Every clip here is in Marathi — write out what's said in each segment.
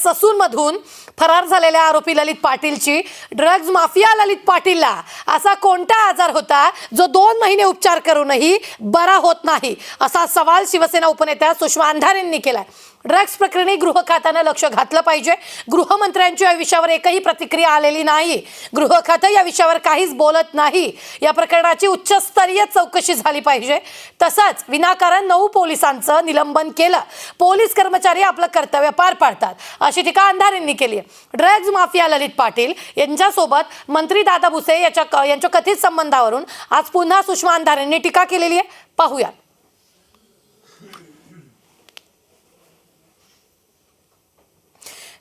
ससूनमधून फरार झालेल्या आरोपी ललित पाटीलची ड्रग्ज माफिया ललित पाटीलला असा कोणता आजार होता जो 2 महिने उपचार करूनही बरा होत नाही, असा सवाल शिवसेना उपनेत्या सुषमा अंधारेंनी केलाय. ड्रग्ज प्रकरणी गृह खात्यानं लक्ष घातलं पाहिजे. गृहमंत्र्यांची या विषयावर एकही प्रतिक्रिया आलेली नाही. गृह खातं या विषयावर काहीच बोलत नाही. या प्रकरणाची उच्चस्तरीय चौकशी झाली पाहिजे. तसंच विनाकारण 9 पोलिसांचं निलंबन केलं. पोलीस कर्मचारी आपलं कर्तव्य पार पाडतात अशी टीका अंधारेंनी केली आहे. ड्रग्ज माफिया ललित पाटील यांच्यासोबत मंत्री दादा भुसे यांच्या कथित संबंधावरून आज पुन्हा सुषमा अंधारेंनी टीका केलेली आहे. पाहूया.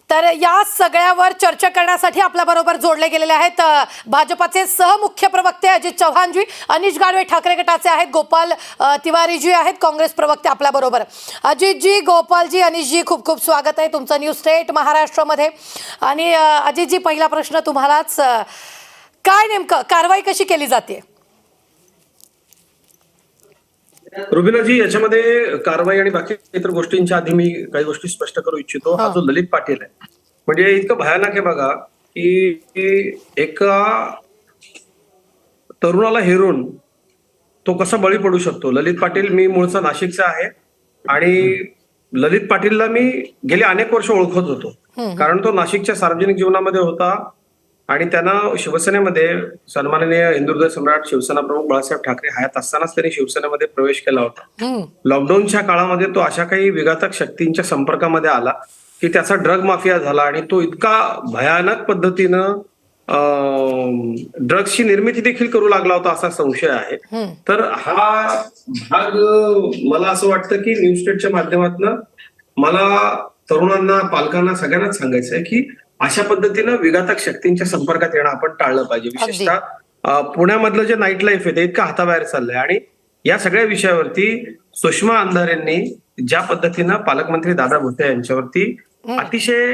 तर या सगळ्यावर चर्चा करण्यासाठी आपल्या बरोबर जोडले गेलेले आहेत भाजपाचे सहमुख्य प्रवक्ते अजित चव्हाणजी, अनिश गाडवे ठाकरे गटाचे आहेत, गोपाल तिवारीजी आहेत काँग्रेस प्रवक्ते आपल्या बरोबर. अजितजी, गोपालजी, अनिशजी, खूप खूप स्वागत आहे तुमचं न्यूज स्टेट महाराष्ट्रामध्ये. आणि अजितजी, पहिला प्रश्न तुम्हालाच, काय नेमकं कारवाई कशी केली जाते? रुबिनाजी, याच्यामध्ये कारवाई आणि बाकी इतर गोष्टींच्या आधी मी काही गोष्टी स्पष्ट करू इच्छितो. हा जो ललित पाटील आहे म्हणजे इतकं भयानक आहे बघा की एका तरुणाला हेरून तो कसा बळी पडू शकतो. ललित पाटील, मी मूळचा नाशिकचा आहे आणि ललित पाटीलला मी गेली अनेक वर्ष ओळखत होतो, कारण तो नाशिकच्या सार्वजनिक जीवनामध्ये होता आणि त्यानं शिवसेनेमध्ये सन्माननीय हिंदुहृदय सम्राट शिवसेना प्रमुख बाळासाहेब ठाकरे हयात असतानाच त्यांनी शिवसेनेमध्ये प्रवेश केला होता. लॉकडाऊनच्या काळामध्ये तो अशा काही विघातक शक्तींच्या संपर्कामध्ये आला की त्याचा ड्रग माफिया झाला आणि तो इतका भयानक पद्धतीनं ड्रग्सची निर्मिती देखील करू लागला होता असा संशय आहे. तर हा भाग मला असं वाटतं की न्यूज स्टेटच्या माध्यमातून मला तरुणांना, पालकांना, सगळ्यांनाच सांगायचं आहे की अशा पद्धतीनं विघातक शक्तींच्या संपर्कात येणं आपण टाळलं पाहिजे. विशेषतः पुण्यामधलं जे नाईट लाईफ आहे ते इतकं हाताबाहेर चाललंय आणि या सगळ्या विषयावरती सुषमा अंधारेंनी ज्या पद्धतीनं पालकमंत्री दादा भुसे यांच्यावरती अतिशय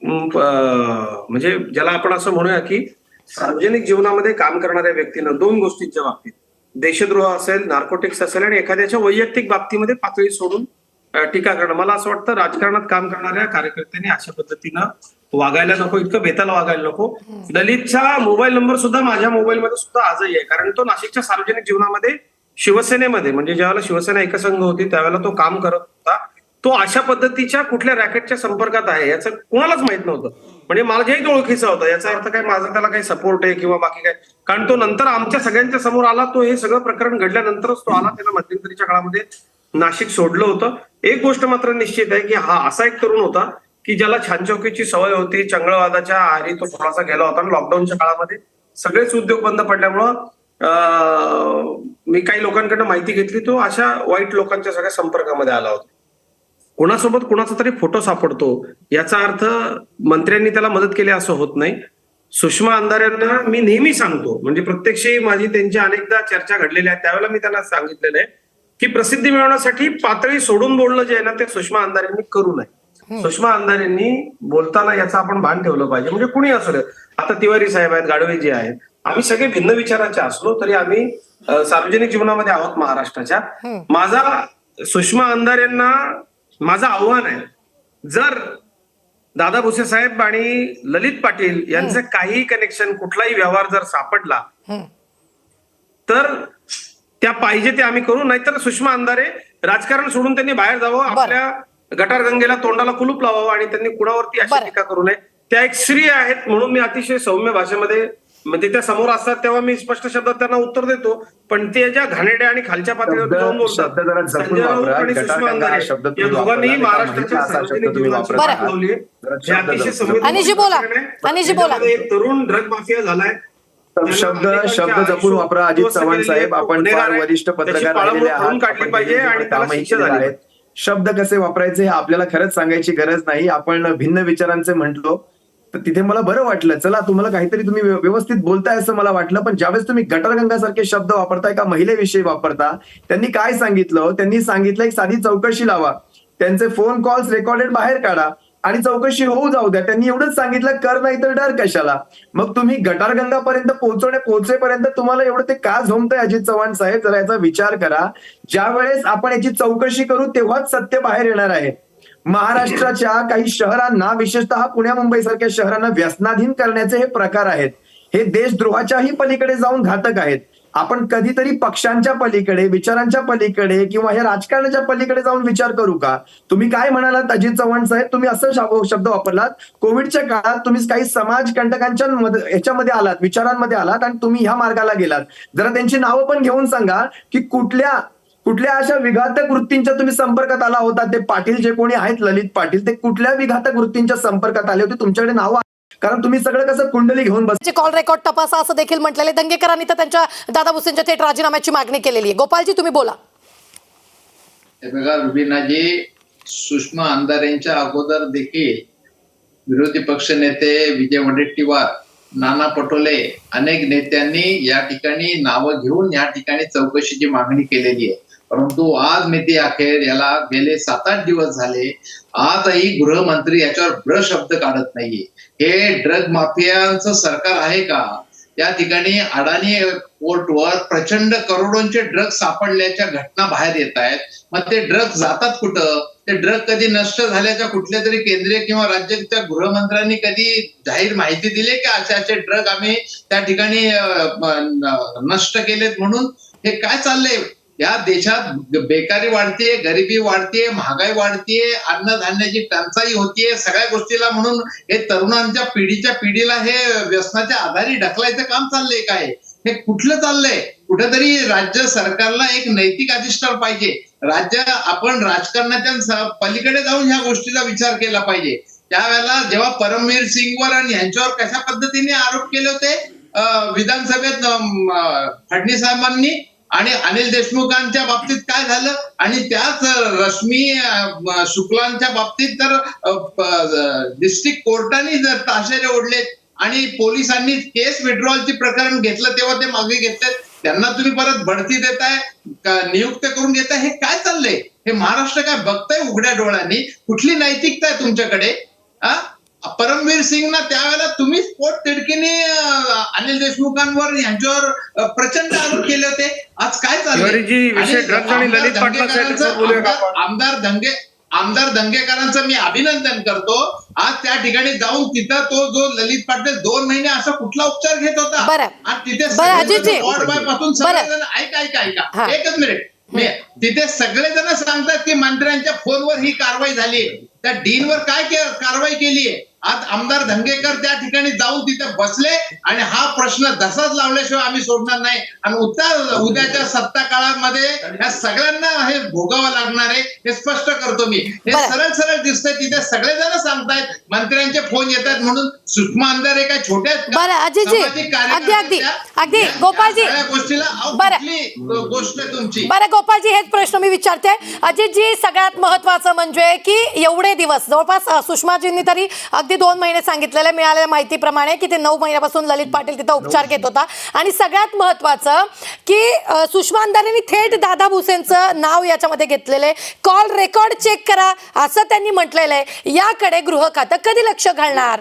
म्हणजे ज्याला आपण असं म्हणूया की सार्वजनिक जीवनामध्ये काम करणाऱ्या व्यक्तीनं 2 गोष्टींच्या बाबतीत, देशद्रोह असेल, नार्कोटिक्स असेल आणि एखाद्याच्या वैयक्तिक बाबतीमध्ये पातळी सोडून टीका करणं, मला असं वाटतं राजकारणात काम करणाऱ्या कार्यकर्त्यांनी अशा पद्धतीनं वागायला नको, इतकं बेताल वागायला नको. ललितचा मोबाईल नंबर सुद्धा माझ्या मोबाईलमध्ये सुद्धा आजही आहे, कारण तो नाशिकच्या सार्वजनिक जीवनामध्ये शिवसेनेमध्ये म्हणजे ज्यावेळेला शिवसेना एकसंघ होती त्यावेळेला तो काम करत होता. तो अशा पद्धतीच्या कुठल्या रॅकेटच्या संपर्कात आहे याचं कुणालाच माहित नव्हतं. म्हणजे माझ्याही तो ओळखीचा होता. याचा अर्थ काय माझा त्याला काही सपोर्ट आहे किंवा बाकी काय, कारण तो नंतर आमच्या सगळ्यांच्या समोर आला. तो हे सगळं प्रकरण घडल्यानंतरच तो आला. त्याला मध्यंतरीच्या काळामध्ये नाशिक सोडलं होतं. एक गोष्ट मात्र निश्चित आहे की हा असा एक तरुण होता की ज्याला छानचौकीची सवय होती, चंगळवादाच्या आहारी तो थोडासा गेला होता. आणि लॉकडाऊनच्या काळामध्ये सगळेच उद्योग बंद पडल्यामुळं मी काही लोकांकडनं माहिती घेतली, तो अशा वाईट लोकांच्या सगळ्या संपर्कामध्ये आला होता. कोणासोबत कोणाचा तरी फोटो सापडतो याचा अर्थ मंत्र्यांनी त्याला मदत केली असं होत नाही. सुषमा अंधारेंना मी नेहमी सांगतो, म्हणजे प्रत्यक्षी माझी त्यांची अनेकदा चर्चा घडलेली आहे, त्यावेळेला मी त्यांना सांगितलेलं आहे की प्रसिद्धी मिळवण्यासाठी पातळी सोडून बोलणं जे आहे ना ते सुषमा अंधारेंनी करू नये. सुषमा अंधारेंनी बोलताना याचं आपण भान ठेवलं पाहिजे. म्हणजे कुणी असू दे, आता तिवारी साहेब आहेत, गाडवे जे आहेत, आम्ही सगळे भिन्न विचाराचे असलो तरी आम्ही सार्वजनिक जीवनामध्ये आहोत महाराष्ट्राच्या. माझा सुषमा अंधारेंना माझं आव्हान आहे, जर दादा भुसे साहेब आणि ललित पाटील यांचं काही कनेक्शन, कुठलाही व्यवहार जर सापडला तर त्या पाहिजे ते आम्ही करू. नाहीतर सुषमा अंधारे राजकारण सोडून त्यांनी बाहेर जावं, आपल्या गटारगंगेला तोंडाला कुलूप लावावं आणि त्यांनी कुणावरती अशी टीका करू नये. त्या एक स्त्री आहेत म्हणून मी अतिशय सौम्य भाषेमध्ये, म्हणजे त्या समोर असतात तेव्हा मी स्पष्ट शब्दात त्यांना उत्तर देतो, पण ते ज्या घाणेरड्या आणि खालच्या पातळीवर जाऊन बोलतात. संजय राऊत आणि सुषमा अंधारे या दोघांनी महाराष्ट्राच्या सार्वजनिक जीवनाची वाट लावली आहे. हे अतिशय संवेदनशील एक तरुण ड्रग माफिया झालाय. शब्द जपून वापरा अजित चव्हाण साहेब. आपण फार वरिष्ठ पत्रकार राहिलेले आहात. शब्द कसे वापरायचे हे आपल्याला खरंच सांगायची गरज नाही. आपण भिन्न विचारांचे म्हटलो तर तिथे मला बरं वाटलं, चला तुम्हाला काहीतरी तुम्ही व्यवस्थित बोलताय असं मला वाटलं. पण ज्यावेळेस तुम्ही गटारगंगासारखे शब्द वापरताय, का महिलेविषयी वापरता, त्यांनी काय सांगितलं? त्यांनी सांगितलं एक साधी चौकशी लावा, त्यांचे फोन कॉल्स रेकॉर्डेड बाहेर काढा आणि चौकशी होऊ जाऊ द्या. त्यांनी एवढंच सांगितलं, कर नाही तर डर कशाला. मग तुम्ही गटारगंगापर्यंत पोहोचेपर्यंत तुम्हाला एवढं ते का झोंबतंय? अजित चव्हाण साहेब, जरा याचा विचार करा. ज्या वेळेस आपण याची चौकशी करू तेव्हाच सत्य बाहेर येणार आहे. महाराष्ट्राच्या काही शहरांना, विशेषतः पुण्या मुंबई सारख्या शहरांना व्यसनाधीन करण्याचे हे प्रकार आहेत. हे देशद्रोहाच्याही पलीकडे जाऊन घातक आहेत. आपण कधीतरी पक्षांच्या पलीकडे, विचारांच्या पलीकडे किंवा हे राजकारणाच्या पलीकडे जाऊन विचार करू का? तुम्ही काय म्हणालात अजित चव्हाण साहेब, तुम्ही असं शब्द वापरलात, कोविडच्या काळात तुम्ही काही समाज कंटकांच्या याच्यामध्ये आलात, विचारांमध्ये आलात आणि तुम्ही ह्या मार्गाला गेलात. जरा त्यांची नावं पण घेऊन सांगा की कुठल्या अशा विघातक वृत्तींच्या तुम्ही संपर्कात आला होता. ते पाटील जे कोणी आहेत, ललित पाटील, ते कुठल्या विघातक वृत्तींच्या संपर्कात आले होते? तुमच्याकडे नावं, कारण तुम्ही सगळं कसं कुंडली घेऊन बस. कॉल रेकॉर्ड तपासा असं देखील म्हटलेले दंगेकरांनी तर त्यांच्या दादा भुसेंच्या थेट राजीनाम्याची मागणी केलेली आहे. गोपालजी तुम्ही बोला. बघा रुबीनाजी, सुषमा अंधारेंच्या अगोदर देखील विरोधी पक्ष नेते विजय वडेट्टीवार, नाना पटोले, अनेक नेत्यांनी या ठिकाणी नावं घेऊन या ठिकाणी चौकशीची मागणी केलेली आहे. परंतु आज मिती अखेर याला गेले 7-8 दिवस झाले, आजही गृहमंत्री याच्यावर ब्र शब्द काढत नाहीये. हे ड्रग माफियांचं सरकार आहे का? या ठिकाणी अडाणी पोर्टवर प्रचंड करोडोंचे ड्रग सापडल्याच्या घटना बाहेर येत आहेत. मग ते ड्रग जातात कुठं? ते ड्रग कधी नष्ट झाल्याच्या कुठल्या तरी केंद्रीय किंवा राज्याच्या गृहमंत्र्यांनी कधी जाहीर माहिती दिली की असे ड्रग आम्ही त्या ठिकाणी नष्ट केलेत म्हणून? हे काय चाललंय? या देशात बेकारी वाढतीये, गरिबी वाढतीये, महागाई वाढतीये, अन्नधान्याची टंचाई होतीये, सगळ्या गोष्टीला म्हणून हे तरुणांच्या पिढीला हे व्यसनाच्या आधारी ढकलायचं काम चाललंय काय? हे कुठलं चाललंय? कुठेतरी राज्य सरकारला एक नैतिक अधिष्ठान पाहिजे. आपण राजकारणाच्या पलीकडे जाऊन ह्या गोष्टीचा विचार केला पाहिजे. त्यावेळेला जेव्हा परमवीर सिंगवर आणि यांच्यावर कशा पद्धतीने आरोप केले होते विधानसभेत फडणवीस साहेबांनी, आणि अनिल देशमुखांच्या बाबतीत काय झालं, आणि त्याच रश्मी शुक्लांच्या बाबतीत तर डिस्ट्रिक्ट कोर्टाने जर ताशेरे ओढलेत आणि पोलिसांनी केस विड्रॉलचे प्रकरण घेतलं तेव्हा ते मागे घेतलेत. त्यांना तुम्ही परत बढती देताय, नियुक्त करून घेताय. हे काय चाललंय? हे महाराष्ट्र काय बघताय उघड्या डोळ्यांनी? कुठली नैतिकता आहे तुमच्याकडे? परमवीर सिंगना त्यावेळेला तुम्हीच पोट तिडकीने अनिल देशमुखांवर यांच्यावर प्रचंड आरोप केले होते. आज काय चाललंय? आमदार दंगेकरांचं मी अभिनंदन करतो. आज त्या ठिकाणी जाऊन तिथं तो जो ललित पाटील 2 महिने असा कुठला उपचार घेत होता, आणि तिथे वॉर्ड बॉय पासून सगळेजण ऐका एकच मिनिट, तिथे सगळेजण सांगतात की मंत्र्यांच्या फोनवर ही कारवाई झाली. त्या डीनवर काय कारवाई केलीये? आज आमदार धंगेकर त्या ठिकाणी जाऊन तिथे बसले आणि हा प्रश्न तसाच लावल्याशिवाय आम्ही सोडणार नाही. आणि उद्याच्या सत्ता काळामध्ये या सगळ्यांना हे भोगावं लागणार आहे, हे स्पष्ट करतो मी. हे सरळ दिसतंय. तिथे सगळेजण सांगतायत मंत्र्यांचे फोन येतात म्हणून. सुषमा अंधारे काय छोट्या अगदी गोपालजी गोष्ट आहे तुमची. बरं गोपालजी, हेच प्रश्न मी विचारते. अजितजी, सगळ्यात महत्वाचं म्हणजे की एवढे दिवस जवळपास सुषमाजींनी तरी अगदी 2 महिने सांगितलेले, मिळालेल्या माहितीप्रमाणे की ते 9 महिन्यापासून ललित पाटील तिथं उपचार घेत होता. आणि सगळ्यात महत्वाचं की सुषमा अंधारेंनी थेट दादा भुसेंचं नाव याच्यामध्ये घेतलेले. कॉल रेकॉर्ड चेक करा असं त्यांनी म्हटलेलं आहे. याकडे गृह खातं कधी लक्ष घालणार?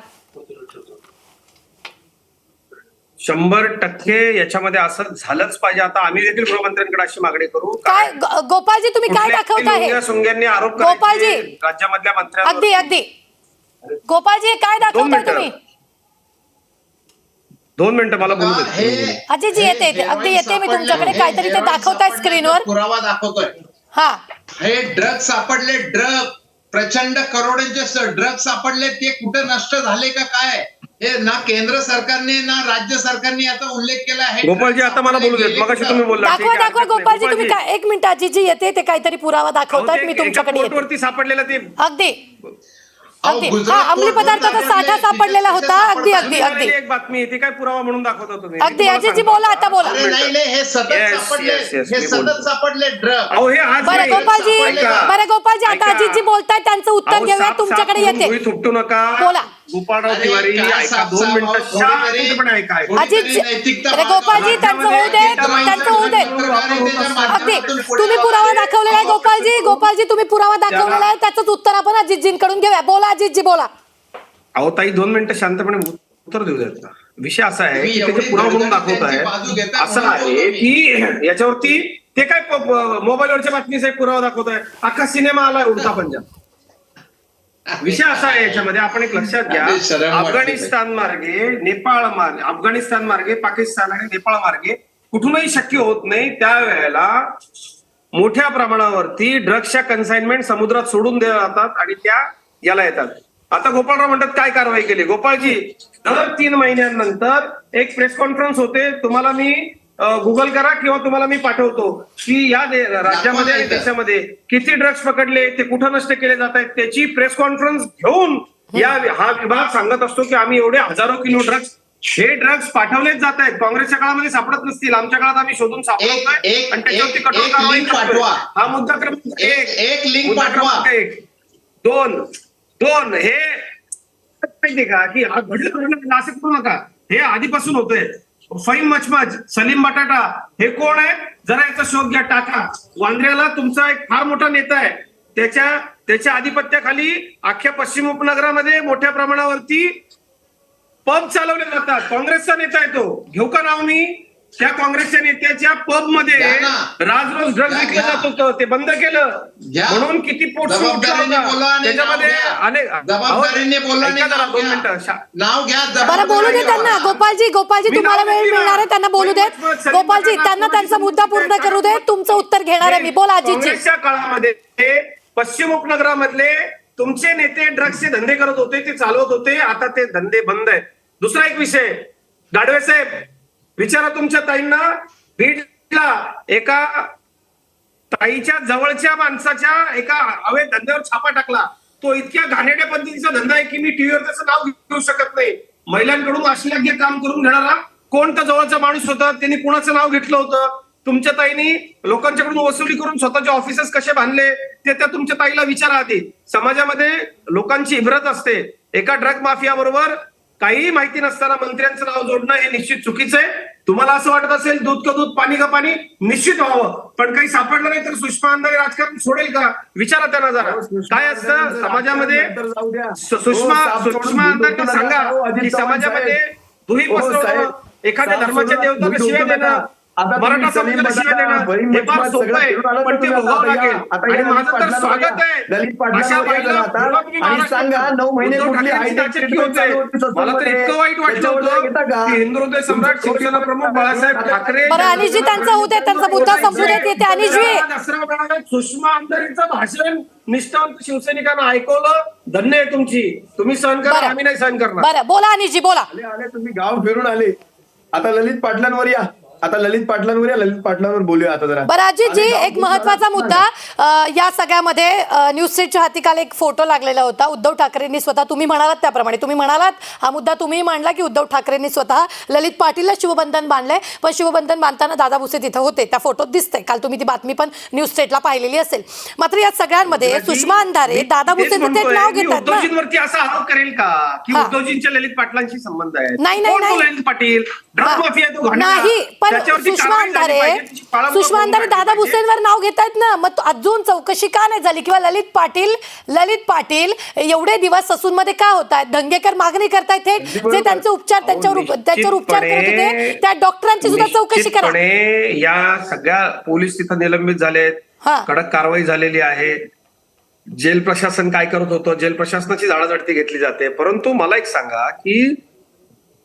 100% याच्यामध्ये असं झालंच पाहिजे. आता आम्ही देखील गृहमंत्र्यांकडे अशी मागणी करू. काय गोपालजी तुम्ही काय दाखवताय? सोंग्यांनी आरोप गोपालजी, राज्यामधल्या मंत्र्यांवर. अगदी गोपालजी, काय दाखवताय तुम्ही? 2 मिनिटं मला बोलू दे. अजितजी येते मी तुमच्याकडे. काहीतरी ते दाखवताय स्क्रीनवर. पुरावा दाखवतोय. हा, हे ड्रग सापडले, ड्रग प्रचंड करोडोंचे ड्रग सापडले. ते कुठे नष्ट झाले का काय? हे ना केंद्र सरकारने ना राज्य सरकारने याचा उल्लेख केला आहे. गोपालजी, आता मला बोलू देत. मगाशी तुम्ही बोलला. दाखवा गोपालजी, तुम्ही काय, एक मिनिट. अजितजी येते, ते काहीतरी पुरावा दाखवतात. मी तुमच्याकडे येते. सापडलेला ते अगदी अंमली पदार्थाचा साठा सापडलेला होता. अगदी एक बातमी ती काय पुरावा म्हणून दाखवता तुम्ही? अगदी अजितजी बोला, आता बोला. नाही, हे सतत सापडले ड्रग. बरं गोपालजी, आता अजितजी बोलताय, त्यांचं उत्तर घेऊया. तुमच्याकडे येते. थुकटू नका. बोला. गोपाळराव तिवारी, ऐका 2 मिनिटं शांतपणे ऐका. अजितजी, गोपालजी, त्यांचं होऊ दे. अगदी तुम्ही पुरावा दाखवलेला आहे. गोपालजी तुम्ही पुरावा दाखवलेला आहे. त्याचंच उत्तर आपण अजितजींकडून घेऊया. बोला अजितजी, बोला. अहो ताई, 2 मिनिटं शांतपणे उत्तर देऊ द्यात का? विषय असा आहे की त्याचे पुरावा म्हणून दाखवत आहे. असं आहे की याच्यावरती ते काय मोबाईलवरच्या बातमीचा पुरावा दाखवत आहे. अख्खा सिनेमा आलाय उडता पंजाब. विषय असा आहे याच्यामध्ये, आपण एक लक्षात घ्या, अरे शरम वाटते. अफगाणिस्तान मार्गे, नेपाळ मार्गे, अफगाणिस्तान मार्गे, पाकिस्तान आणि नेपाळ मार्गे कुठूनही शक्य होत नाही. त्यावेळेला मोठ्या प्रमाणावरती ड्रग्सच्या कन्साइनमेंट समुद्रात सोडून दिल्या जातात आणि त्या याला येतात. आता गोपाळराव म्हणतात काय कारवाई केली. गोपाळजी, दर 3 महिन्यांनंतर एक प्रेस कॉन्फरन्स होते, तुम्हाला मी गुगल करा किंवा तुम्हाला मी पाठवतो की या राज्यामध्ये आणि देशामध्ये किती ड्रग्स पकडले, ते कुठं नष्ट केले जात आहेत, त्याची प्रेस कॉन्फरन्स घेऊन हा विभाग सांगत असतो की आम्ही एवढे हजारो किलो ड्रग्स, हे ड्रग्स पाठवलेच जात आहेत. काँग्रेसच्या काळामध्ये सापडत नसतील, आमच्या काळात आम्ही शोधून सापडतोय आणि त्याच्यावरती कठोर कारवाई करतोय. हा मुद्दा क्रमांक 1. लिंक मुद्दा पाठवा. क्रमांक 1. 2 हे माहितीये का की हा घडलं असं करू नका, हे आधीपासून होतंय. फहीम मचमच, सलीम बटाटा, हे कोण आहे जरा याचा शोध घ्या, टाका. वांद्र्याला तुमचा एक फार मोठा नेता आहे, त्याच्या आधिपत्याखाली अख्ख्या पश्चिम उपनगरामध्ये मोठ्या प्रमाणावरती पब चालवले जातात. काँग्रेसचा नेता आहे तो, घेऊ का नाव मी? त्या काँग्रेसच्या नेत्याच्या पब मध्ये घ्या ना. राजरोज ड्रग्ज घ्या, विकलं घ्या. जात होतं, ते बंद केलं. घ्या. म्हणून किती पोट जबाबदारीने बोला आणि त्याच्यामध्ये नाव घ्या. अनेक जबाबदारीने बोला आणि ऐका जरा नाव 2 घ्या. मिनिटं. नाव घ्या. बरं बोलू दे त्यांना. गोपालजी मी तुम्हाला नाव वेळ घेतली मिळणार आहे, ना. त्यांना बोलू देत. गोपालजी, त्यांना त्यांचा मुद्दा पूर्ण करू दे, तुमचं उत्तर घेणार आहे मी. बोला अजितजी. काँग्रेसच्या काळामध्ये पश्चिम उपनगरामधले तुमचे नेते ड्रग्सचे धंदे करत होते, ते चालवत होते, आता ते धंदे बंद आहेत. दुसरा एक विषय, गाडवे साहेब विचारा तुमच्या ताईंना, बीडला एका ताईच्या जवळच्या माणसाच्या एका अवैध धंद्यावर छापा टाकला. तो इतक्या घाणेरड्या पद्धतीचा धंदा आहे की मी टीव्हीवर त्याचं नाव घेऊ शकत नाही. महिलांकडून अश्लील काम करून घेणारा कोणता जवळचा माणूस होता, त्यांनी कुणाचं नाव घेतलं होतं? तुमच्या ताईनी लोकांच्याकडून वसुली करून स्वतःचे ऑफिसेस कसे बांधले ते त्या तुमच्या ताईला विचारा आधी. समाजामध्ये लोकांची इब्रत असते. एका ड्रग माफिया बरोबर काहीही माहिती नसताना मंत्र्यांचं नाव जोडणं हे निश्चित चुकीचं आहे. तुम्हाला असं वाटत असेल दूध का दूध पाणी का पाणी, निश्चित व्हावं, पण काही सापडलं नाही तर सुषमा अंधारे राजकारण सोडेल का? विचारा त्यांना जरा. काय असतं समाजामध्ये, सुषमा अंधारे सांगा की समाजामध्ये दुही पसरवणं, एखाद्या धर्माच्या देवताला शिव्या देणं, मराठा समाजाला शिव्या देणं हे फार सोपं आहे, पण ते भोगावं लागेल. आणि माझं तर स्वागत आहे अशा बाईला आणि सांगा 9 महिने कुठली मला तर इतकं वाईट वाटलं होतं की हिंदू हृदय सम्राट शिवसेना प्रमुख बाळासाहेब ठाकरे, बरं अनिशजी, त्यांचा होऊ दे, त्यांचा मुद्दा संपू देत. येते अनिशजी. सुषमा अंधारेंचं भाषण निष्ठावंत शिवसैनिकांना ऐकवलं, धन्य आहे तुमची. तुम्ही सहन करा, आम्ही नाही सहन करणार. बरं बोला अनिशजी, बोला. आले तुम्ही गाव फिरून आले, आता ललित पाटलांवर या. ललित पाटलांवर बोलूया आता जरा. बरं अजितजी, एक महत्वाचा मुद्दा या सगळ्यामध्ये न्यूज स्ट्रीटच्या हाती काल एक फोटो लागलेला होता. उद्धव ठाकरेंनी स्वतः, तुम्ही म्हणालात त्याप्रमाणे, तुम्ही म्हणालात हा मुद्दा तुम्ही मांडला की उद्धव ठाकरेंनी स्वतः ललित पाटीलला शिवबंधन बांधलंय, पण शिवबंधन बांधताना दादा भुसे तिथं होते, त्या फोटोत दिसतंय. काल तुम्ही ती बातमी पण न्यूज स्ट्रीटला पाहिलेली असेल. मात्र या सगळ्यांमध्ये सुषमा अंधारे दादा भुसेंचं थेट नाव घेतात ना. उद्धवजींवरती असा आरोप करेल का की उद्धवजींच्या ललित पाटलांशी संबंध आहे? नाही. ललित पाटील ड्रग माफिया तो नाही, पण सुषमा अंधारे दादा भुसेंवर नाव घेत आहेत ना. मग अजून चौकशी का नाही झाली? किंवा ललित पाटील एवढे दिवस ससूनमध्ये का होत आहेत? दंगेकर मागणी करतायत थेट, जे त्यांचे उपचार त्याच्यावर उपचार करत होते त्या डॉक्टरांची सुद्धा चौकशी करा. या सगळ्या पोलीस तिथं निलंबित झालेत, कडक कारवाई झालेली आहे. जेल प्रशासन काय करत होतं, जेल प्रशासनाची झाडाझडती घेतली जाते. परंतु मला एक सांगा की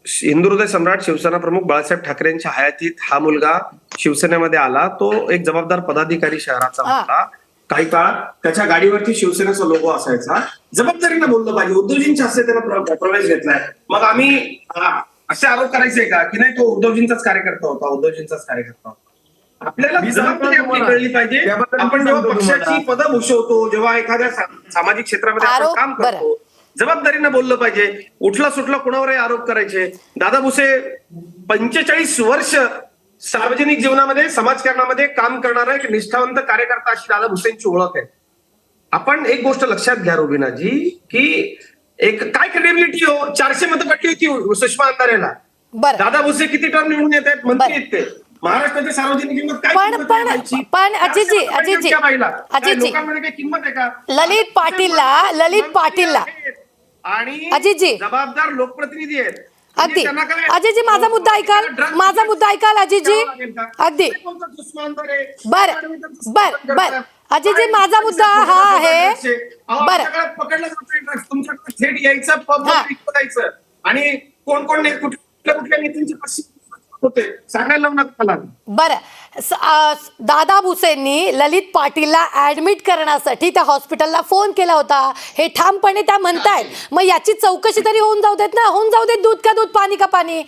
हिंदू हृदय सम्राट शिवसेना प्रमुख बाळासाहेब ठाकरेंच्या हयातीत हा मुलगा शिवसेनेमध्ये आला. तो एक जबाबदार पदाधिकारी शहराचा होता. काही काळ त्याच्या गाडीवरती शिवसेनेचा लोगो असायचा. जबाबदारीने बोललं पाहिजे. उद्धवजींच्या हस्ते त्यानं प्रवेश घेतलाय. मग आम्ही असे आरोप करायचे का की नाही तो उद्धवजींचाच कार्यकर्ता होता? आपल्याला जबाबदारी आपली कळली पाहिजे. आपण जेव्हा पक्षाची पदं भूषवतो, जेव्हा एखाद्या सामाजिक क्षेत्रामध्ये आपण काम करतो, जबाबदारीने बोललं पाहिजे. उठला सुटला कुणावरही आरोप करायचे. दादा भुसे 45 वर्ष सार्वजनिक जीवनामध्ये, समाजकारणामध्ये काम करणारा एक निष्ठावंत कार्यकर्ता, अशी दादा भुसेंची ओळख आहे. आपण एक गोष्ट लक्षात घ्या रोबिनाजी, की एक काय क्रेडिबिलिटी हो, 400 मतं पडली होती सुषमा अंधारेला. दादा भुसे किती टर्म निवडून येत आहेत? मंत्री आहेत ते. महाराष्ट्राच्या सार्वजनिक जीवनात काय पण अजितजी लोकांमध्ये काही किंमत आहे का? ललित पाटीलला आणि अजितजी जबाबदार लोकप्रतिनिधी आहेत. अगदी अजितजी, माझा मुद्दा ऐकाल अजितजी. अगदी बर अजयजी, माझा मुद्दा हा आहे. बरं. पकडलं जातं तुमच्याकडे थेट यायचं पब जायचं आणि कोण कोण कुठल्या कुठल्या नेत्यांचे कसे होते सांगायला लावू नका मला. बरं, दादा भुसेंनी ललित पाटीलला ऍडमिट करण्यासाठी त्या हॉस्पिटलला फोन केला होता हे ठामपणे त्या म्हणतायत. मग याची चौकशी तरी होऊन जाऊ देत ना. होऊन जाऊ देत, दूध का दूध पाणी का पाणी.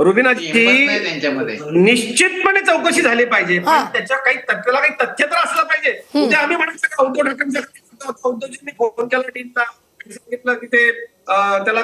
रुबीनाची त्यांच्यामध्ये निश्चितपणे चौकशी झाली पाहिजे हा. पण त्याच्या त्याला काही तथ्य तर असलं पाहिजे. उद्या आम्ही म्हणायचं का उद्धव ठाकरेंचा उद्धवजींनी फोन केला टीमला सांगितलं की ते त्याला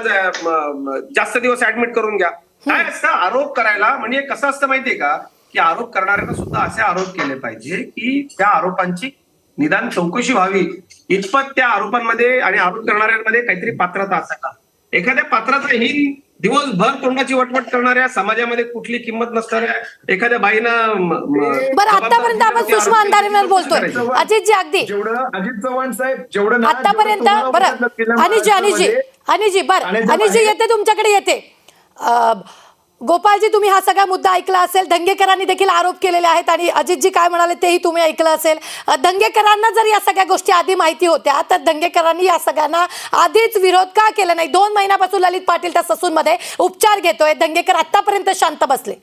जास्त दिवस ऍडमिट करून घ्या. काय असतं आरोप करायला म्हणजे कसं असतं माहितीये का की आरोप करणाऱ्यांना सुद्धा असे आरोप केले पाहिजे की त्या आरोपांची निदान चौकशी व्हावी. इतपत त्या आरोपांमध्ये आणि आरोप करणाऱ्यांमध्ये काहीतरी पात्रता असायला. एखाद्या पात्राचा ही दिवसभर तोंडाची वटवट करणाऱ्या समाजामध्ये कुठली किंमत नसणाऱ्या एखाद्या बाईनं बरं, आतापर्यंत आपण सुषमा अंधारेंवर बोलतोय. अजितजी, अगदी जेवढं अजित चव्हाण साहेब जेवढं आतापर्यंत. बरं, अनिजी बरं, अनिजी येते तुमच्याकडे येते. गोपालजी, तुम्ही हा सगळा मुद्दा ऐकला असेल. दंगेकरांनी देखील आरोप केलेले आहेत आणि अजितजी काय म्हणाले तेही तुम्ही ऐकलं असेल. दंगेकरांना जर या सगळ्या गोष्टी आधी माहिती होत्या तर दंगेकरांनी या सगळ्यांना आधीच विरोध का केला नाही. 2 महिन्यापासून ललित पाटील त्या ससूनमध्ये उपचार घेतोय. दंगेकर आतापर्यंत शांत बसले.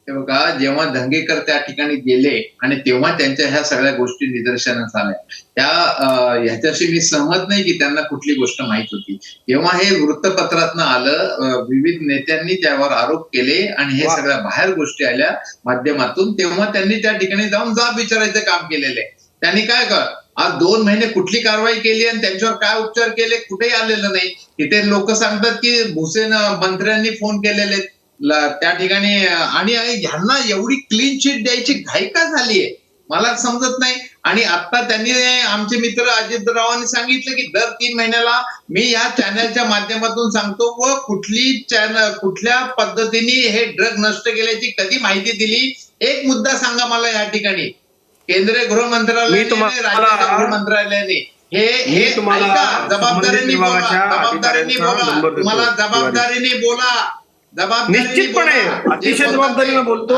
हे बघा, जेव्हा दंगेकर त्या ठिकाणी गेले आणि तेव्हा त्यांच्या ह्या सगळ्या गोष्टी निदर्शनास आल्या. ह्याच्याशी मी सहमत नाही की त्यांना कुठली गोष्ट माहित होती. जेव्हा हे वृत्तपत्रातनं आलं, विविध नेत्यांनी त्यावर आरोप केले आणि हे सगळ्या बाहेर गोष्टी आल्या माध्यमातून, तेव्हा त्यांनी त्या ठिकाणी जाऊन जाब विचारायचं काम केलेलं आहे. त्यांनी काय आज 2 महिने कुठली कारवाई केली आणि त्यांच्यावर काय उपचार केले कुठेही आलेलं नाही. इथे लोक सांगतात की भुसेन मंत्र्यांनी फोन केलेले त्या ठिकाणी आणि ह्यांना एवढी क्लीन चिट द्यायची घाई का झालीये मला समजत नाही. आणि आता त्यांनी आमचे मित्र अजितरावांनी सांगितलं की दर 3 महिन्याला मी या चॅनलच्या माध्यमातून सांगतो व कुठल्या पद्धतीने हे ड्रग नष्ट केल्याची कधी माहिती दिली. एक मुद्दा सांगा मला या ठिकाणी. केंद्रीय गृहमंत्रालयाने राज्य गृहमंत्रालयाने हे जबाबदारीने बोला तुम्हाला जबाबदारीने बोला निश्चितपणे अतिशय जबाबदारीने बोलतो.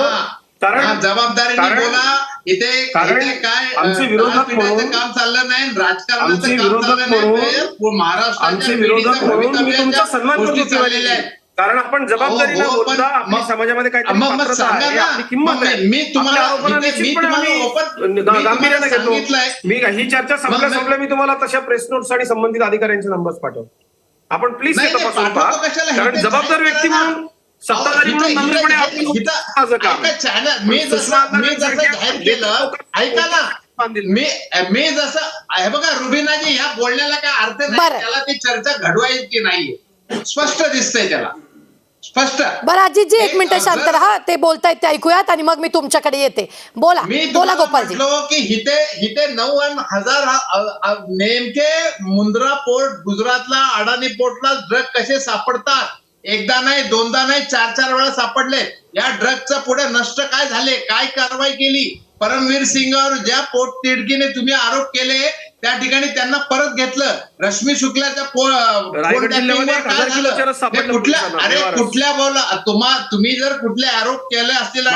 कारण जबाबदारीने बोला. इथे काय आमचे विरोधक म्हणून काम चाललं नाही, राजकारणाचं आमचे काम विरोधक चाललं नाही. म्हणून आमचे विरोधक म्हणून मी तुमचा सन्मान करतो चाललेल्या आहेत. कारण आपण जबाबदारीने बोलता आपल्या समाजामध्ये काहीतरी पात्रता आहे, आपली किंमत आहे. मी तुम्हाला गांभीर्याने घेतो. मी ही चर्चा संपल्या मी तुम्हाला तशा प्रेस नोट्स आणि संबंधित अधिकाऱ्यांचे नंबर्स पाठवतो. आपण प्लीज ते तपासून पहा. कारण जबाबदार व्यक्ती म्हणून सत्ताधारी म्हणून नम्रपणे मी जसं जाहीर केलं ऐका ना, मी जसं हे बघा रुबीनाजी ह्या बोलण्याला काय अर्थ नाही. त्याला ती चर्चा घडवायची नाहीये. स्पष्ट दिसतंय त्याला स्पष्ट. बरं अजितजी, 1 मिनिट शांत राहा. ते बोलतायत ते ऐकूयात आणि मग मी तुमच्याकडे येते. बोला गोपालजी. की हिते 9,000 नेमके मुंद्रा पोर्ट गुजरातला अडाणी पोर्टला ड्रग कसे सापडतात. एकदा नाही, दोनदा नाही, 4 वेळा सापडले. या ड्रगचं पुढे नष्ट काय झाले, काय कारवाई केली. परमवीर सिंगवर ज्या पोट तिडकीने तुम्ही आरोप केले त्या ठिकाणी त्यांना परत घेतलं. रश्मी शुक्लाच्या कुठल्या बोला तुम्ही जर कुठले आरोप केले असतील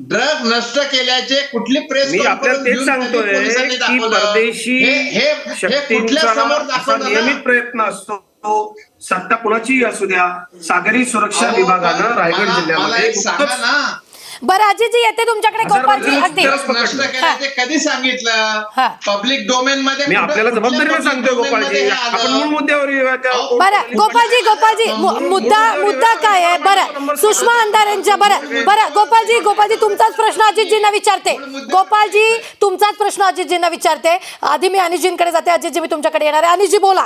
ड्रग नष्ट केल्याचे कुठली प्रेस तेच सांगतोय की परदेशी कुठल्या समोर दाखवतो नियमित प्रयत्न असतो. सत्ता कुणाची असू द्या, सागरी सुरक्षा विभागानं रायगड जिल्ह्यामध्ये सांगा ना. बरं अजितजी, येते तुमच्याकडे. गोपालजी, अगदी नष्ट केल्याचे कधी सांगितलं पब्लिक डोमेन मध्ये. मी आपल्याला जबाबदारीने सांगतोय गोपालजी, आपण मूळ मुद्द्यावर बरं गोपालजी मुद्दा काय आहे. बरं सुषमा अंधारेंच्या बरं गोपालजी तुमचाच प्रश्न अजितजींना विचारते. गोपालजी तुमचाच प्रश्न अजितजींना विचारते. आधी मी अनिशजींकडे जाते. अजितजी मी तुमच्याकडे येणार आहे. अनिशजी बोला.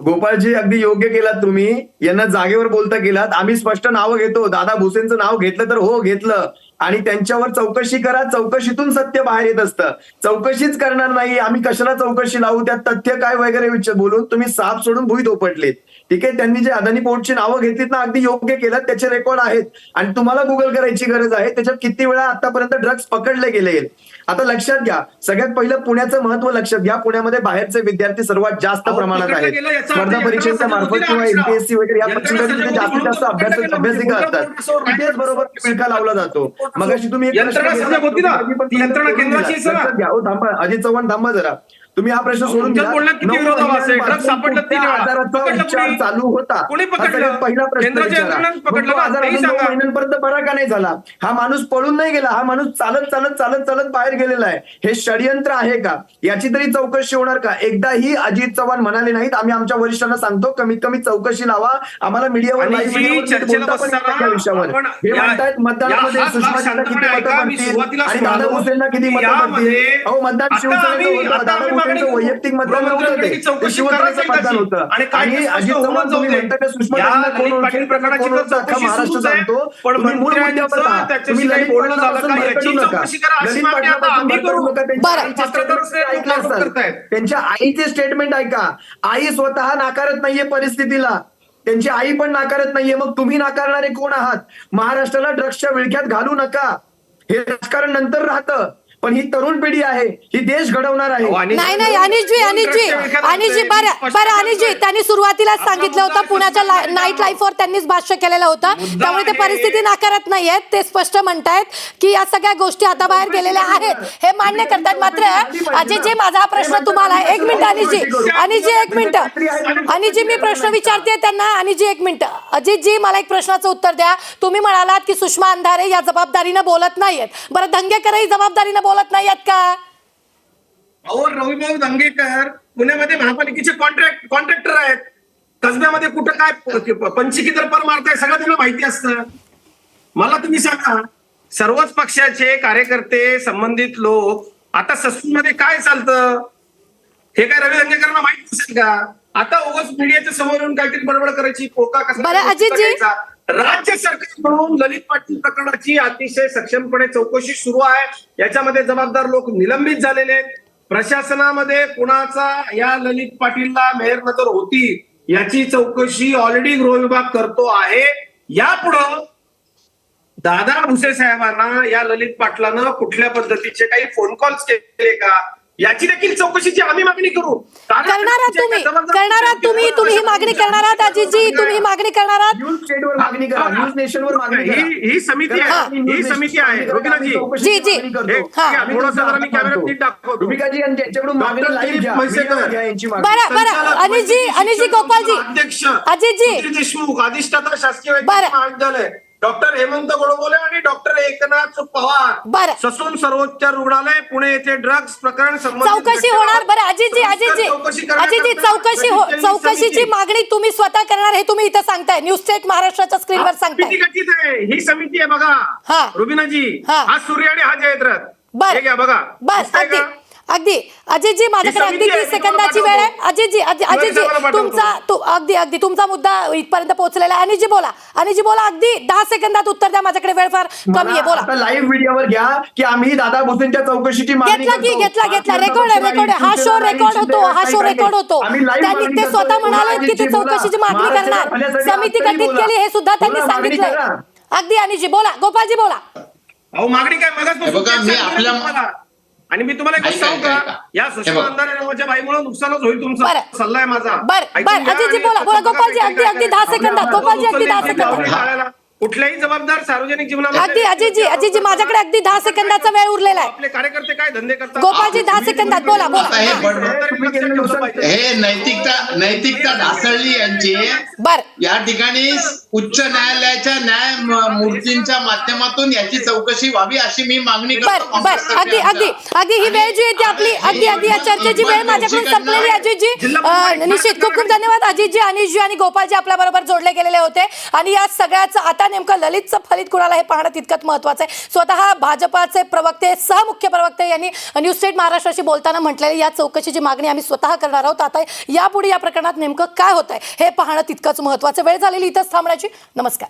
गोपालजी, अगदी योग्य केलात तुम्ही. यांना जागेवर बोलता गेलात. आम्ही स्पष्ट नावं घेतो. दादा भुसेंचं नाव घेतलं तर हो घेतलं आणि त्यांच्यावर चौकशी करा. चौकशीतून सत्य बाहेर येत असतं. चौकशीच करणार नाही आम्ही कशाला चौकशी लावू. त्यात तथ्य काय वगैरे बोलून तुम्ही साप सोडून भुईत उपटलेत. ठीक आहे, त्यांनी जे अदानी पोर्टची नावं घेतलीत ना, अगदी योग्य केलं. त्याचे रेकॉर्ड आहेत आणि तुम्हाला गुगल करायची गरज आहे. त्याच्यात किती वेळा आतापर्यंत ड्रग्ज पकडले गेले. आता लक्षात घ्या, सगळ्यात पहिलं पुण्याचं महत्व लक्षात घ्या. पुण्यामध्ये बाहेरचे विद्यार्थी सर्वात जास्त अहो, प्रमाणात पकडलं आहेत. गेलं याचा स्पर्धा अर्थ परीक्षेच्या यंत्रणा मार्फत सज्ज किंवा होती ना, एमपीएससी वगैरे या यंत्रणा परीक्षेसाठी सज्ज तिथे जास्तीत होती जास्त म्हणून पकडलं अभ्यासिका गेलं. असतात. तिथेच बरोबर विळखा लावला जातो. मगाशी तुम्ही एक यंत्रणा प्रश्न सज्ज होती ना, घेतला, ती यंत्रणा सोडून दिला. केंद्राची आहे ना. लक्षात घ्या. हो थांबा, अजित चव्हाण थांबा जरा. तुम्ही हा प्रश्न सोडून तुमच्या दिला. बोलण्यात किती 9 विरोधाभास आहे? महिन्यांपासून ड्रग्ज सापडलं कुठल्या 3 वेळा. आजाराचा पकडलं उपचार कोणी? चालू होता. कोणी हा पकडलं? सगळ्यात पहिला प्रश्न केंद्राच्या विचारा. यंत्रणांनी मग पकडलं तो का? आजार तेही अजून 9 सांगा. महिन्यांपर्यंत बरा का नाही झाला? हा माणूस पळून नाही गेला, हा माणूस चालत चालत चालत चालत बाहेर गेलेला आहे. हे षडयंत्र आहे का? याची तरी चौकशी होणार का? एकदाही अजित चव्हाण म्हणाले नाहीत, आम्ही आमच्या वरिष्ठांना सांगतो कमीत कमी चौकशी लावा, आम्हाला मीडियावर आणि live जी मीडियावर चर्चेला बोलता पण येत नाही बसताना या विषयावर. आपण हे या- म्हणतायत मतदानामध्ये या- सुषमाजींना किती शांतपणे मतं ऐका, मी पडतील सुरुवातीलाच आणि दादा म्हणालो, भुसेंना किती मतं यामध्ये पडतील. अहो मतदान आता शिवसेनेचं आम्ही- होतं. आता दादा आम्ही मागणी भुसेंचं करू. वैयक्तिक मतदान नव्हतं ते. गृहमंत्र्यांनी ते चौकशी शिवसेनेचं करायची मतदान त्याची. होतं. आणि काय आणि ते अजित स्पष्ट चव्हाण होऊन तुम्ही जाऊ दे. म्हणता की सुषमा या गांधींना कोण ललित ओळखेल, पाटील प्रकरणाची कोण ओळखतं, अख्खा चौकशी महाराष्ट्र सुरूच आहे. सांगतो. पण तुम्ही मूळ मुद्द्यावर मंत्र्यांचं राहा. त्याच्याशी तुम्ही काही ललित बोलणं झालं पाटलापासून का? भरकटू याची नका. चौकशी करा, अशी ललित मागणी आता पाटलापासून आम्ही भरकटू करू. नका. त्यांच्या बरं. आईचे पत्रकार statement ऐकलं आरोप असाल. करतायत. त्यांच्या आईचे स्टेटमेंट ऐका. आई स्वतः नाकारत नाहीये परिस्थितीला, त्यांची आई पण नाकारत नाहीये. मग तुम्ही नाकारणारे कोण आहात? महाराष्ट्राला ड्रग्सच्या विळख्यात घालू नका. हे राजकारण नंतर राहतं, पण ही तरुण पिढी आहे, ही देश घडवणार आहे. नाही नाही अनिशजी बरं अनिशजी त्यांनी सुरुवातीलाच सांगितलं होतं पुण्याच्या नाईट लाईफवर त्यांनीच भाष्य केलेलं होतं, त्यामुळे ते परिस्थिती नाकारत नाहीयेत. ते स्पष्ट म्हणतायत की या सगळ्या गोष्टी आता बाहेर गेलेल्या आहेत, हे मान्य करतायत. मात्र अजयजी माझा हा प्रश्न तुम्हाला, एक मिनिट अनिशजी एक मिनिट अनिशजी मी प्रश्न विचारते त्यांना. अनिशजी एक मिनिट. अजितजी मला एक प्रश्नाचं उत्तर द्या. तुम्ही म्हणालात की सुषमा अंधारे या जबाबदारीनं बोलत नाहीयेत. बरं दंगेकरही जबाबदारीनं बोलत नाहीयेत का? अहो रविभाऊ दंगेकर पुण्यामध्ये महापालिकेचे कॉन्ट्रॅक्टर आहेत. कसब्यामध्ये कुठं काय पंचिकी दर्पण मारताय सगळं त्यांना माहिती असतं. मला तुम्ही सांगा, सर्वच पक्षाचे कार्यकर्ते संबंधित लोक आता ससूनमध्ये काय चालतं हे काय रवी दंगेकरांना माहिती असेल का? आता उगाच मीडियाच्या समोर येऊन काहीतरी बडबड करायची, पोका कसा बरं, अजितजी. करायचा. राज्य सरकारकडून ललित पाटील प्रकरणाची अतिशय सक्षमपणे चौकशी सुरू आहे. याच्यामध्ये जबाबदार लोक निलंबित झालेले आहेत. प्रशासनामध्ये कुणाचा या ललित पाटीलला मेहरनजर होती याची चौकशी ऑलरेडी गृह विभाग करतो आहे. यापुढं दादा भुसे साहेबांना या ललित पाटलानं कुठल्या पद्धतीचे काही फोन कॉल्स केले का याची देखील चौकशीची आम्ही मागणी करू. करणार आहात तुम्ही ही मागणी करणार आहात अजितजी, तुम्ही ही मागणी करणार आहात? न्यूज स्टेटवर मागणी करा, न्यूज नेशनवर मागणी करा. ही समिती आहे, ही समिती आहे रोगिनाजी. जी. थोडंसं जरा मी कॅमेऱ्यात नीट दाखवतो. रुबिकाजी आणि त्यांच्याकडून मागणी लाईव्ह घ्या. मीडियावर घ्या यांची मागणी. बरं अनिशजी गोपालजी अध्यक्ष अजितजी. सुधीर देशमुख अधिष्ठाता शासकीय वैद्यकीय बरं. महाविद्यालय डॉक्टर हेमंत गोडबोले आणि डॉक्टर एकनाथ पवार बरं. ससून सर्वोच्चार रुग्णालय पुणे येथे ड्रग्ज प्रकरण चौकशी होणार. बरं अजितजी चौकशीची मागणी तुम्ही स्वतः करणार हे तुम्ही इथं सांगताय, न्यूज स्टेट महाराष्ट्राच्या स्क्रीनवर सांगताय. गठीत आहे ही समिती आहे बघा. हा. रुबिनाजी हा. हा सूर्य आणि हा जयद्रथ बरं. हे घ्या बघा. बस दिसतंय का? अगदी अजितजी माझ्याकडे अगदी 30 सेकंदाची वेळ आहे. अजितजी अगदी तुमचा मुद्दा इथपर्यंत पोहोचलेला आहे. अनिशजी बोला अगदी 10 सेकंदात उत्तर द्या, माझ्याकडे वेळ फार कमी आहे. बोला. लाईव्ह मीडियावर घ्या की आम्ही दादा भुसेंच्या चौकशीची मागणी घेतला रेकॉर्ड आहे. हा शो रेकॉर्ड होतो. त्यांनी ते स्वतः म्हणाले की ते चौकशीची मागणी करणार, समिती गठीत केली हे सुद्धा त्यांनी सांगितलं. अगदी अनिशजी बोला, गोपालजी बोला. अहो मागणी काय बघा, मी आपल्या आणि मी तुम्हाला एक गोष्ट सांगू का, या सुषमा अंधारे नावाच्या बाईमुळे नुकसानच होईल तुमचा सल्ला आहे माझा. बरं अजितजी बोला गोपालजी अगदी 10 सेकंदात. गोपालजी अगदी 10 सेकंदात. कुठल्याही जबाबदार सार्वजनिक जीवनामध्ये अजितजी माझ्याकडे अगदी 10 सेकंदाचा वेळ उरलेला आहे. आपले कार्यकर्ते काय धंदे करतात. गोपालजी 10 सेकंदात बोला. हे नैतिकता ढासळली यांची. या ठिकाणी उच्च न्यायालयाच्या न्यायमूर्तींच्या माध्यमातून याची चौकशी व्हावी अशी मी मागणी करतो. अगदी ही वेळ जी आहे ती आपली अगदी या चर्चेची वेळ माझ्याकडून संपलेली. अजितजी निश्चित खूप धन्यवाद. अजितजी अनिशजी आणि गोपालजी आपल्या बरोबर जोडले गेलेले होते. आणि या सगळ्याचं आता नेमकं ललितचं फलित कुणाला हे पाहणं तितकंच महत्वाचं आहे. स्वतः भाजपाचे प्रवक्ते सहमुख्य प्रवक्ते यांनी न्यूज स्टेट महाराष्ट्राशी बोलताना म्हटलेली या चौकशीची मागणी आम्ही स्वतः करणार आहोत. आता यापुढे या प्रकरणात नेमकं काय होत आहे हे पाहणं तितकंच महत्वाचं. वेळ झालेली इथंच थांबण्याची. नमस्कार.